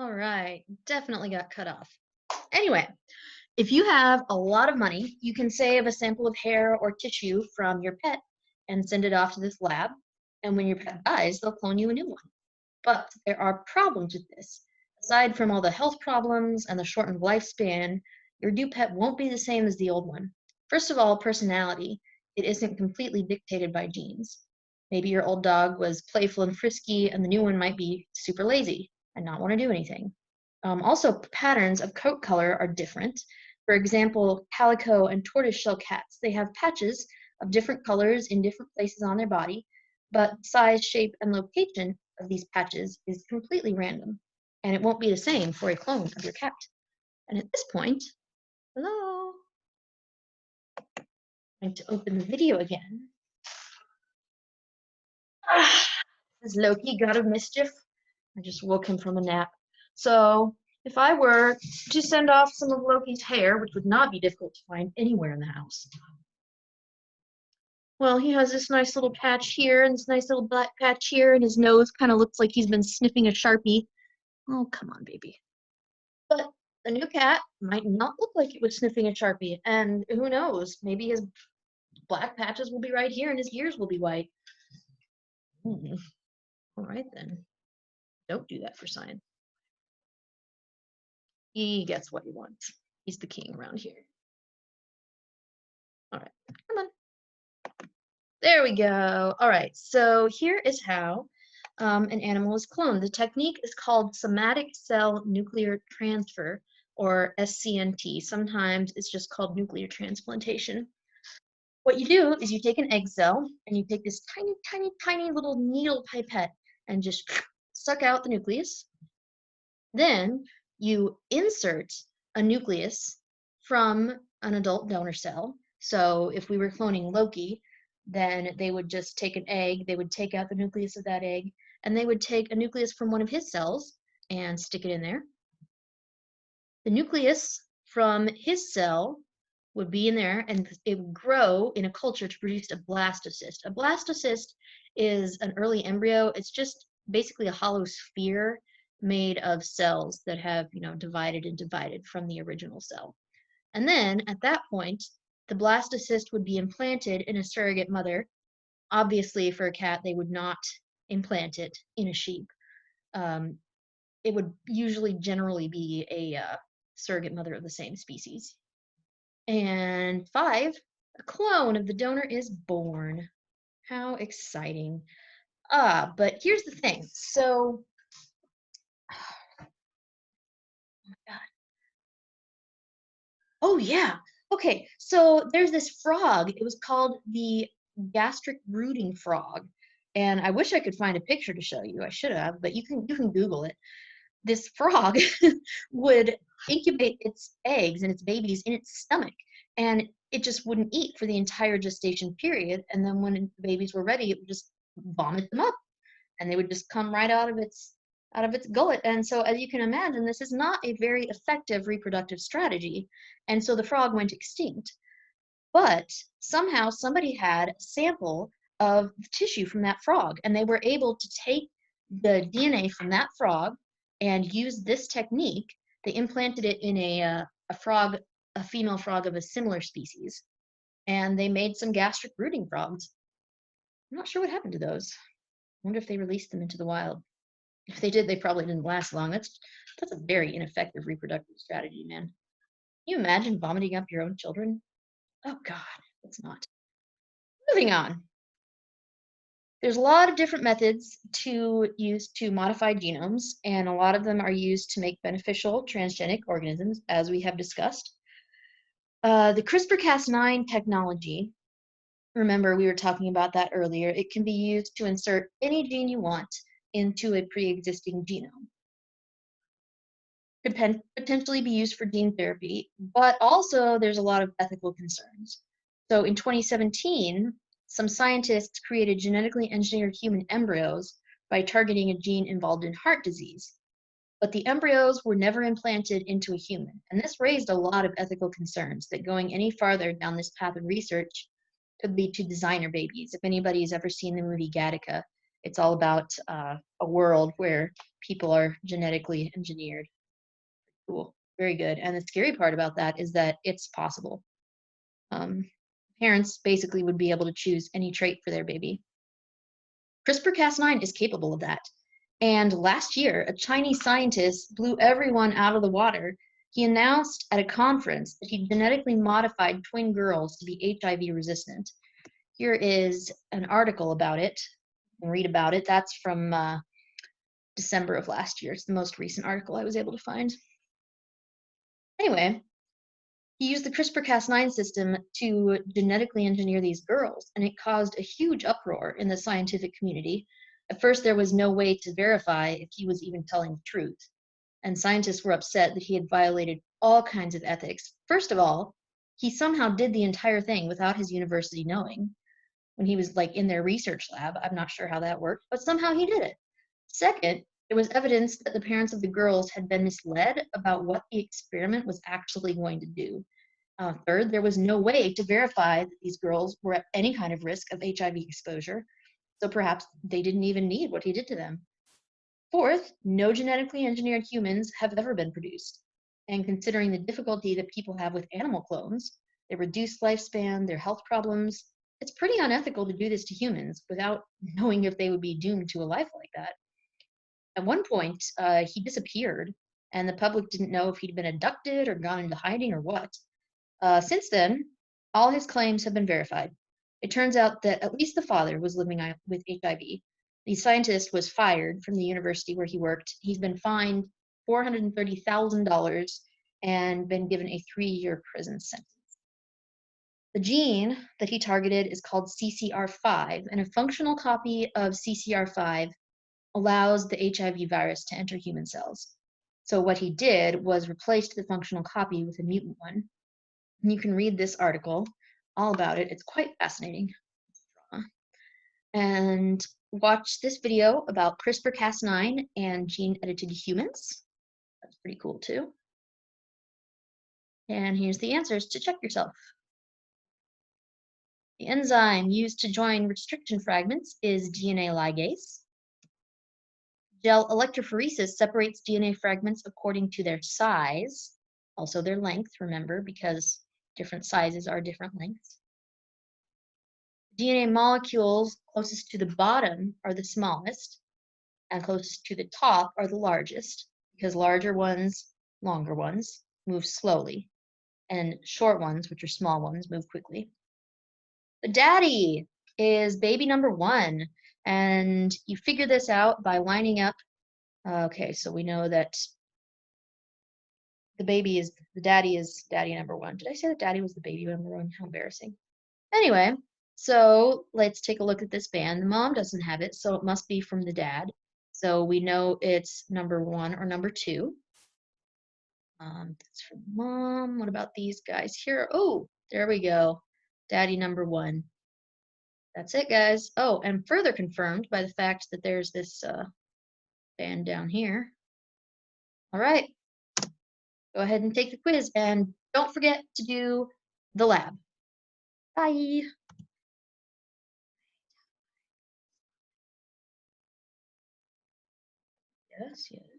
All right, definitely got cut off. Anyway, if you have a lot of money, you can save a sample of hair or tissue from your pet and send it off to this lab. And when your pet dies, they'll clone you a new one. But there are problems with this. Aside from all the health problems and the shortened lifespan, your new pet won't be the same as the old one. First of all, personality. It isn't completely dictated by genes. Maybe your old dog was playful and frisky, and the new one might be super lazy and not want to do anything. Also, patterns of coat color are different. For example, calico and tortoiseshell cats, they have patches of different colors in different places on their body, but size, shape, and location of these patches is completely random, and it won't be the same for a clone of your cat. And at this point, hello, I'm going to open the video again. Ah, this is Loki, god of mischief. I just woke him from a nap. So if I were to send off some of Loki's hair, which would not be difficult to find anywhere in the house, well, he has this nice little patch here and this nice little black patch here, and his nose kind of looks like he's been sniffing a Sharpie. Oh, come on, baby. But the new cat might not look like it was sniffing a Sharpie, and who knows, maybe his black patches will be right here and his ears will be white. Hmm. All right, then. Don't do that for science. He gets what he wants. He's the king around here. All right, come on. There we go. All right, so here is how an animal is cloned. The technique is called somatic cell nuclear transfer, or SCNT. Sometimes it's just called nuclear transplantation. What you do is you take an egg cell and you take this tiny, tiny, tiny little needle pipette and just suck out the nucleus. Then you insert a nucleus from an adult donor cell. So if we were cloning Loki, then they would just take an egg, they would take out the nucleus of that egg, and they would take a nucleus from one of his cells and stick it in there. The nucleus from his cell would be in there and it would grow in a culture to produce a blastocyst. A blastocyst is an early embryo. It's just basically a hollow sphere made of cells that have, divided and divided from the original cell. And then at that point, the blastocyst would be implanted in a surrogate mother. Obviously, for a cat, they would not implant it in a sheep. It would usually generally be a surrogate mother of the same species. And 5, a clone of the donor is born. How exciting. But here's the thing. So, oh my God. Oh, yeah. Okay, so there's this frog. It was called the gastric rooting frog. And I wish I could find a picture to show you. I should have, but you can Google it. This frog would incubate its eggs and its babies in its stomach, and it just wouldn't eat for the entire gestation period. And then when the babies were ready, it would just vomit them up, and they would just come right out of its gullet. And so, as you can imagine, this is not a very effective reproductive strategy. And so the frog went extinct. But somehow somebody had a sample of the tissue from that frog, and they were able to take the DNA from that frog and use this technique. They implanted it in a frog, a female frog of a similar species, and they made some gastric rooting frogs. I'm not sure what happened to those. I wonder if they released them into the wild. If they did, they probably didn't last long. That's a very ineffective reproductive strategy, man. Can you imagine vomiting up your own children? Oh God, it's not. Moving on. There's a lot of different methods to use to modify genomes, and a lot of them are used to make beneficial transgenic organisms, as we have discussed. The CRISPR-Cas9 technology, remember we were talking about that earlier, it can be used to insert any gene you want into a pre-existing genome. Could potentially be used for gene therapy, but also there's a lot of ethical concerns. So in 2017, some scientists created genetically engineered human embryos by targeting a gene involved in heart disease. But the embryos were never implanted into a human, and this raised a lot of ethical concerns that going any farther down this path of research could lead to designer babies. If anybody's ever seen the movie Gattaca, It's all about a world where people are genetically engineered. Cool. Very good. And the scary part about that is that it's possible. Um, Parents basically would be able to choose any trait for their baby. CRISPR-Cas9 is capable of that. And last year, a Chinese scientist blew everyone out of the water. He announced at a conference that he genetically modified twin girls to be HIV resistant. Here is an article about it. You can read about it. That's from December of last year. It's the most recent article I was able to find. Anyway, he used the CRISPR-Cas9 system to genetically engineer these girls, and it caused a huge uproar in the scientific community. At first, there was no way to verify if he was even telling the truth, and scientists were upset that he had violated all kinds of ethics. First of all, he somehow did the entire thing without his university knowing. When he was like in their research lab, I'm not sure how that worked, but somehow he did it. Second, there was evidence that the parents of the girls had been misled about what the experiment was actually going to do. Third, there was no way to verify that these girls were at any kind of risk of HIV exposure, so perhaps they didn't even need what he did to them. Fourth, no genetically engineered humans have ever been produced. And considering the difficulty that people have with animal clones, their reduced lifespan, their health problems, it's pretty unethical to do this to humans without knowing if they would be doomed to a life like that. At one point, he disappeared, and the public didn't know if he'd been abducted or gone into hiding or what. Since then, all his claims have been verified. It turns out that at least the father was living with HIV. The scientist was fired from the university where he worked. He's been fined $430,000 and been given a 3-year prison sentence. The gene that he targeted is called CCR5, and a functional copy of CCR5 allows the HIV virus to enter human cells. So what he did was replace the functional copy with a mutant one. And you can read this article all about it. It's quite fascinating. And watch this video about CRISPR-Cas9 and gene-edited humans. That's pretty cool too. And here's the answers to check yourself. The enzyme used to join restriction fragments is DNA ligase. Gel electrophoresis separates DNA fragments according to their size, also their length, remember, because different sizes are different lengths. DNA molecules closest to the bottom are the smallest, and closest to the top are the largest, because larger ones, longer ones, move slowly, and short ones, which are small ones, move quickly. The daddy is baby number 1, and you figure this out by lining up. Okay, so we know that the daddy is daddy number 1. Did I say that daddy was the baby number 1? How embarrassing. Anyway, so let's take a look at this band. The mom doesn't have it, so it must be from the dad. So we know it's number 1 or number 2. That's from mom. What about these guys here? Oh, there we go. Daddy number 1. That's it, guys. Oh, and further confirmed by the fact that there's this band down here. All right. Go ahead and take the quiz, and don't forget to do the lab. Bye. Yes, yes.